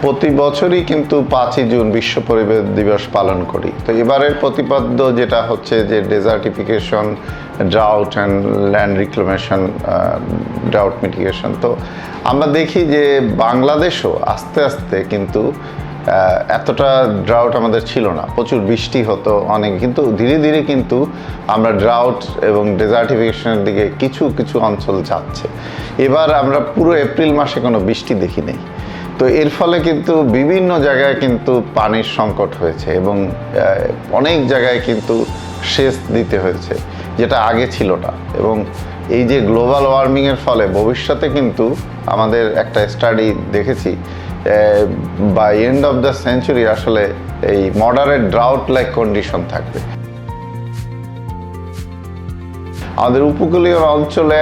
প্রতি বছরই কিন্তু 5ই জুন বিশ্ব পরিবেশ দিবস পালন করি। তো এবারের প্রতিপাদ্য যেটা হচ্ছে যে ডেজার্টিফিকেশন, drought and land reclamation, drought mitigation. তো আমরা দেখি যে বাংলাদেশও আস্তে আস্তে কিন্তু এতটা ড্রাউট আমাদের ছিল না, প্রচুর বৃষ্টি হতো অনেক, কিন্তু ধীরে ধীরে কিন্তু আমরা ড্রাউট এবং ডেজার্টিফিকেশনের দিকে কিছু কিছু অঞ্চল যাচ্ছে। এবার আমরা পুরো এপ্রিল মাসে কোনো বৃষ্টি দেখি নেই। তো এর ফলে কিন্তু বিভিন্ন জায়গায় কিন্তু পানির সংকট হয়েছে এবং অনেক জায়গায় কিন্তু সেচ দিতে হয়েছে, যেটা আগে ছিল না। এবং এই যে গ্লোবাল ওয়ার্মিংয়ের ফলে ভবিষ্যতে কিন্তু আমাদের একটা স্টাডি দেখেছি, by end of the century আসলে এই মডারেট ড্রাউট লাইক কন্ডিশন থাকবে। আমাদের উপকূলীয় অঞ্চলে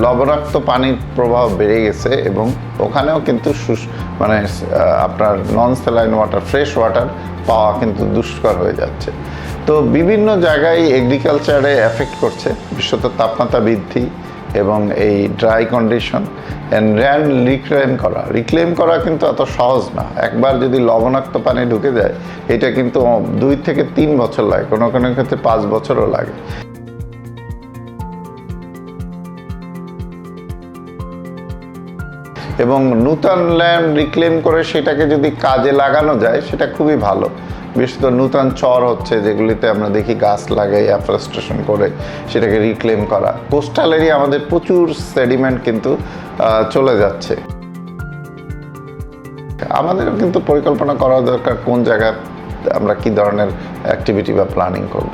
লবণাক্ত পানির প্রবাহ বেড়ে গেছে এবং ওখানেও কিন্তু মানে আপনার নন স্যালাইন ওয়াটার, ফ্রেশ ওয়াটার পাওয়া কিন্তু দুষ্কর হয়ে যাচ্ছে। তো বিভিন্ন জায়গায় এগ্রিকালচারে এফেক্ট করছে, বিশেষত তাপমাত্রা বৃদ্ধি এবং এই ড্রাই কন্ডিশন। ল্যান্ড রিক্লেম করা কিন্তু এত সহজ না। একবার যদি লবণাক্ত পানি ঢুকে যায়, এটা কিন্তু 2 থেকে 3 বছর লাগে, কোনো কোনো ক্ষেত্রে 5 বছরও লাগে। এবং নূতন ল্যান্ড রিক্লেম করে সেটাকে যদি কাজে লাগানো যায় সেটা খুবই ভালো। বিশেষত নূতন চর হচ্ছে যেগুলিতে আমরা দেখি গাছ লাগাই, অ্যাফরেস্টেশন করে সেটাকে রিক্লেম করা। কোস্টাল এরিয়া আমাদের প্রচুর সেডিমেন্ট কিন্তু চলে যাচ্ছে। আমাদেরও কিন্তু পরিকল্পনা করা দরকার কোন জায়গায় আমরা কি ধরনের অ্যাক্টিভিটি বা প্ল্যানিং করব।